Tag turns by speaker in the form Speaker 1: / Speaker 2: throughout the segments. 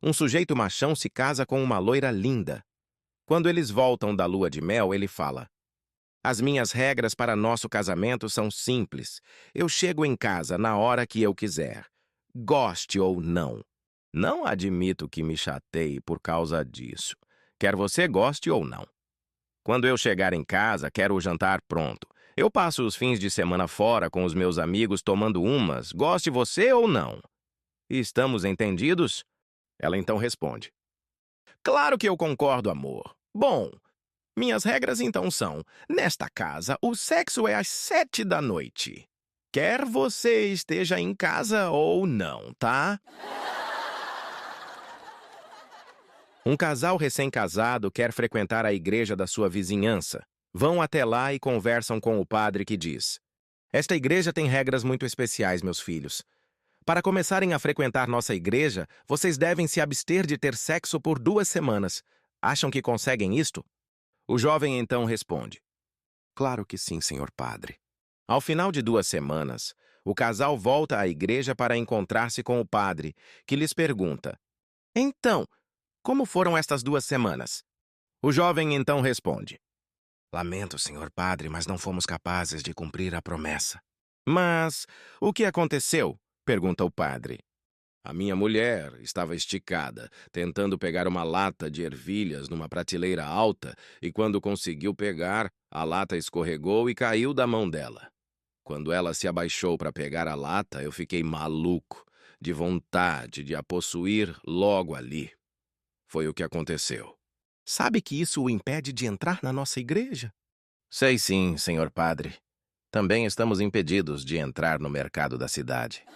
Speaker 1: um sujeito machão se casa com uma loira linda. Quando eles voltam da lua de mel, ele fala: As minhas regras para nosso casamento são simples. Eu chego em casa na hora que eu quiser, goste ou não. Não admito que me chateie por causa disso. Quer você goste ou não. Quando eu chegar em casa, quero o jantar pronto. Eu passo os fins de semana fora com os meus amigos tomando umas, goste você ou não. Estamos entendidos? Ela então responde: Claro que eu concordo, amor. Bom, minhas regras então são: nesta casa, o sexo é às 7 da noite. Quer você esteja em casa ou não, tá? Um casal recém-casado quer frequentar a igreja da sua vizinhança. Vão até lá e conversam com o padre que diz: Esta igreja tem regras muito especiais, meus filhos. Para começarem a frequentar nossa igreja, vocês devem se abster de ter sexo por 2 semanas. Acham que conseguem isto? O jovem então responde: Claro que sim, senhor padre. Ao final de 2 semanas, o casal volta à igreja para encontrar-se com o padre, que lhes pergunta: Então, como foram estas 2 semanas? O jovem então responde: Lamento, senhor padre, mas não fomos capazes de cumprir a promessa. Mas o que aconteceu? Pergunta o padre. A minha mulher estava esticada, tentando pegar uma lata de ervilhas numa prateleira alta, e quando conseguiu pegar, a lata escorregou e caiu da mão dela. Quando ela se abaixou para pegar a lata, eu fiquei maluco, de vontade de a possuir logo ali. Foi o que aconteceu. Sabe que isso o impede de entrar na nossa igreja? Sei sim, senhor padre. Também estamos impedidos de entrar no mercado da cidade.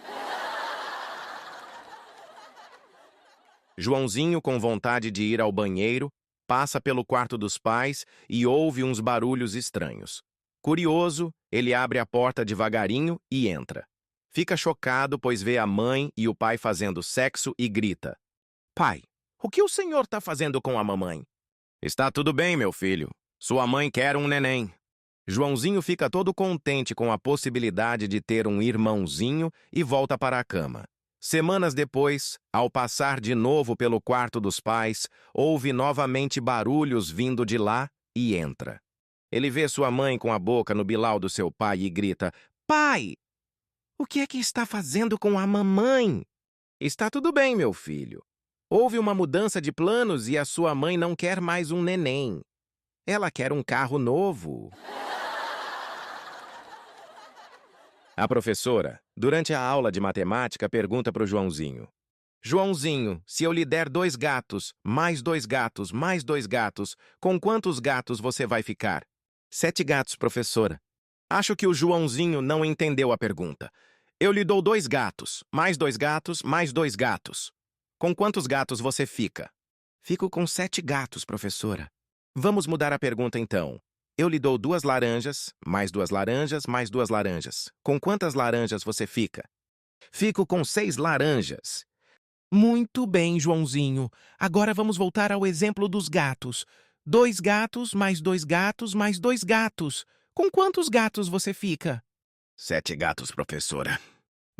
Speaker 1: Joãozinho, com vontade de ir ao banheiro, passa pelo quarto dos pais e ouve uns barulhos estranhos. Curioso, ele abre a porta devagarinho e entra. Fica chocado, pois vê a mãe e o pai fazendo sexo e grita: Pai, o que o senhor está fazendo com a mamãe? Está tudo bem, meu filho. Sua mãe quer um neném. Joãozinho fica todo contente com a possibilidade de ter um irmãozinho e volta para a cama. Semanas depois, ao passar de novo pelo quarto dos pais, ouve novamente barulhos vindo de lá e entra. Ele vê sua mãe com a boca no bilau do seu pai e grita: Pai, o que é que está fazendo com a mamãe? Está tudo bem, meu filho. Houve uma mudança de planos e a sua mãe não quer mais um neném. Ela quer um carro novo. A professora, durante a aula de matemática, pergunta para o Joãozinho: Joãozinho, se eu lhe der 2 gatos, mais 2 gatos, mais 2 gatos, com quantos gatos você vai ficar? 7 gatos, professora. Acho que o Joãozinho não entendeu a pergunta. Eu lhe dou 2 gatos, mais 2 gatos, mais 2 gatos. Com quantos gatos você fica? Fico com 7 gatos, professora. Vamos mudar a pergunta então. Eu lhe dou 2 laranjas, mais 2 laranjas, mais 2 laranjas. Com quantas laranjas você fica? Fico com 6 laranjas. Muito bem, Joãozinho. Agora vamos voltar ao exemplo dos gatos. 2 gatos, mais 2 gatos, mais 2 gatos. Com quantos gatos você fica? 7 gatos, professora.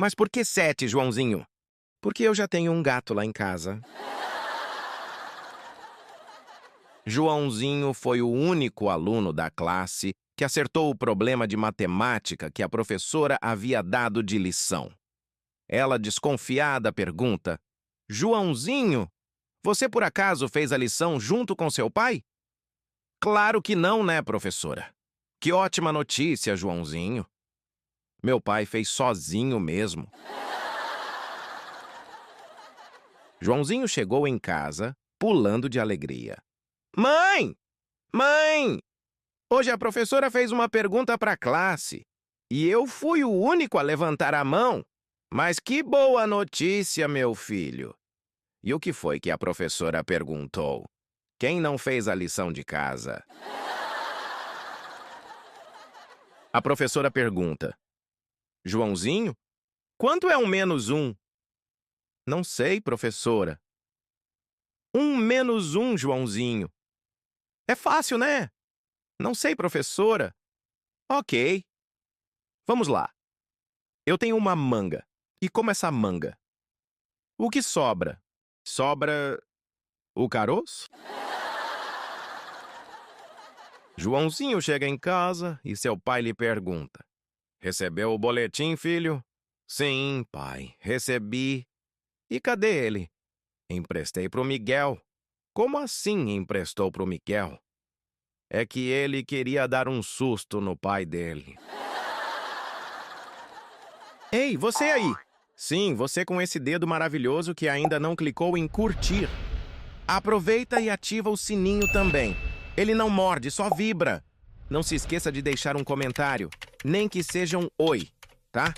Speaker 1: Mas por que 7, Joãozinho? Porque eu já tenho um gato lá em casa. Joãozinho foi o único aluno da classe que acertou o problema de matemática que a professora havia dado de lição. Ela, desconfiada, pergunta: Joãozinho, você por acaso fez a lição junto com seu pai? Claro que não, né, professora? Que ótima notícia, Joãozinho. Meu pai fez sozinho mesmo. Joãozinho chegou em casa, pulando de alegria. Mãe! Mãe! Hoje a professora fez uma pergunta para a classe e eu fui o único a levantar a mão. Mas que boa notícia, meu filho! E o que foi que a professora perguntou? Quem não fez a lição de casa? A professora pergunta: Joãozinho, quanto é 1 menos 1? Não sei, professora. 1 menos 1, Joãozinho. É fácil, né? Não sei, professora. Ok. Vamos lá. Eu tenho uma manga. E como essa manga? O que sobra? Sobra o caroço? Joãozinho chega em casa e seu pai lhe pergunta: Recebeu o boletim, filho? Sim, pai, recebi. E cadê ele? Emprestei pro Miguel. Como assim emprestou pro Miguel? É que ele queria dar um susto no pai dele. Ei, você aí! Sim, você com esse dedo maravilhoso que ainda não clicou em curtir. Aproveita e ativa o sininho também. Ele não morde, só vibra. Não se esqueça de deixar um comentário, nem que seja um oi, tá?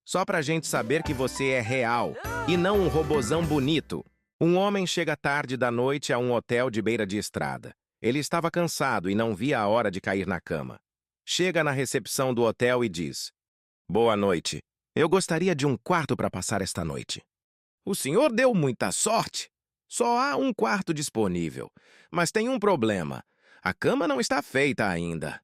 Speaker 1: Só pra gente saber que você é real e não um robozão bonito. Um homem chega tarde da noite a um hotel de beira de estrada. Ele estava cansado e não via a hora de cair na cama. Chega na recepção do hotel e diz: Boa noite. Eu gostaria de um quarto para passar esta noite. O senhor deu muita sorte. Só há um quarto disponível. Mas tem um problema. A cama não está feita ainda.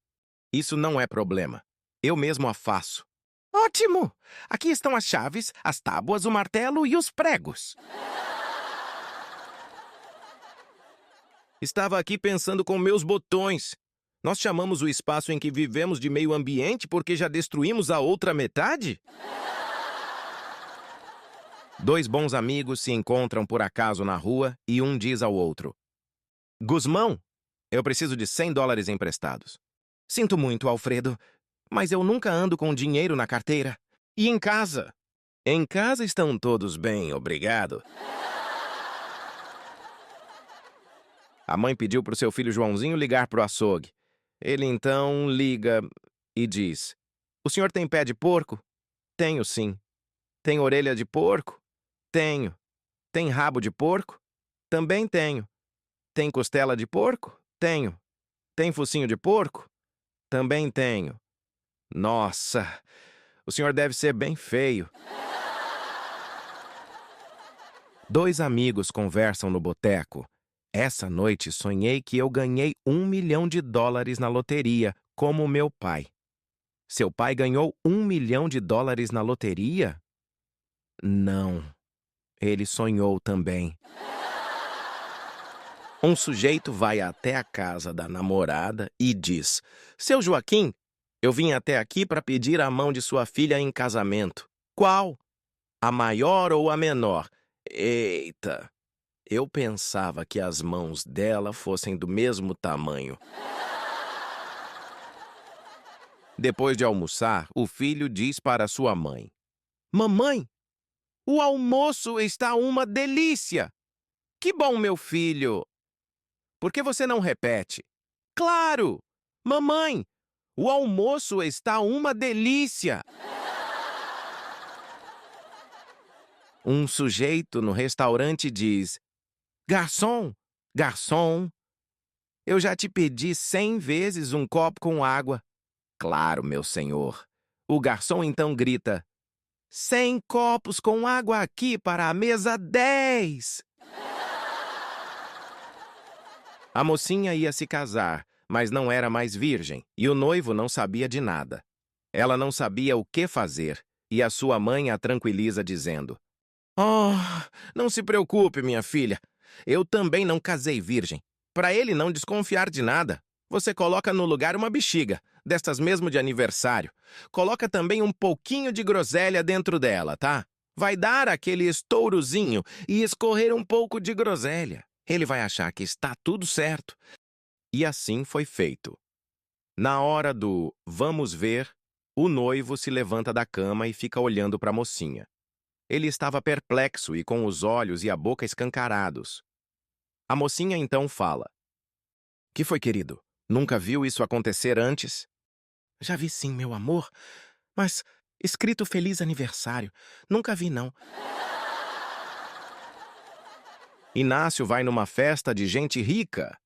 Speaker 1: Isso não é problema. Eu mesmo a faço. Ótimo! Aqui estão as chaves, as tábuas, o martelo e os pregos. Estava aqui pensando com meus botões. Nós chamamos o espaço em que vivemos de meio ambiente porque já destruímos a outra metade? Dois bons amigos se encontram por acaso na rua e um diz ao outro: Guzmão, eu preciso de $100 emprestados. Sinto muito, Alfredo, mas eu nunca ando com dinheiro na carteira. E em casa? Em casa estão todos bem, obrigado. A mãe pediu para o seu filho Joãozinho ligar para o açougue. Ele então liga e diz: O senhor tem pé de porco? Tenho, sim. Tem orelha de porco? Tenho. Tem rabo de porco? Também tenho. Tem costela de porco? Tenho. Tem focinho de porco? Também tenho. Nossa, o senhor deve ser bem feio. Dois amigos conversam no boteco. Essa noite sonhei que eu ganhei $1 milhão na loteria, como meu pai. Seu pai ganhou $1 milhão na loteria? Não. Ele sonhou também. Um sujeito vai até a casa da namorada e diz: Seu Joaquim, eu vim até aqui para pedir a mão de sua filha em casamento. Qual? A maior ou a menor? Eita! Eu pensava que as mãos dela fossem do mesmo tamanho. Depois de almoçar, o filho diz para sua mãe: Mamãe, o almoço está uma delícia! Que bom, meu filho! Por que você não repete? Claro! Mamãe, o almoço está uma delícia! Um sujeito no restaurante diz: Garçom, garçom, eu já te pedi 100 vezes um copo com água. Claro, meu senhor. O garçom então grita: 100 copos com água aqui para a mesa 10. A mocinha ia se casar, mas não era mais virgem, e o noivo não sabia de nada. Ela não sabia o que fazer, e a sua mãe a tranquiliza dizendo: Oh, não se preocupe, minha filha. Eu também não casei virgem. Para ele não desconfiar de nada, você coloca no lugar uma bexiga, destas mesmo de aniversário. Coloca também um pouquinho de groselha dentro dela, tá? Vai dar aquele estourozinho e escorrer um pouco de groselha. Ele vai achar que está tudo certo. E assim foi feito. Na hora do vamos ver, o noivo se levanta da cama e fica olhando para a mocinha. Ele estava perplexo e com os olhos e a boca escancarados. A mocinha então fala: Que foi, querido? Nunca viu isso acontecer antes? Já vi sim, meu amor, mas escrito Feliz Aniversário. Nunca vi, não. Inácio vai numa festa de gente rica.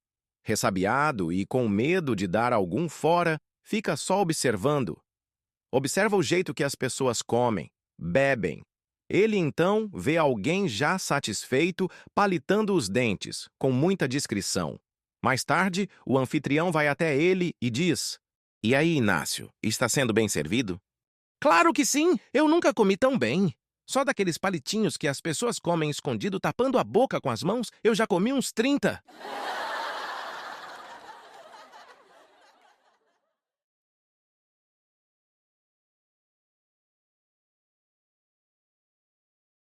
Speaker 1: Ressabiado e com medo de dar algum fora, fica só observando. Observa o jeito que as pessoas comem, bebem. Ele então vê alguém já satisfeito, palitando os dentes, com muita discrição. Mais tarde, o anfitrião vai até ele e diz: E aí, Inácio, está sendo bem servido? Claro que sim, eu nunca comi tão bem. Só daqueles palitinhos que as pessoas comem escondido tapando a boca com as mãos, eu já comi uns 30.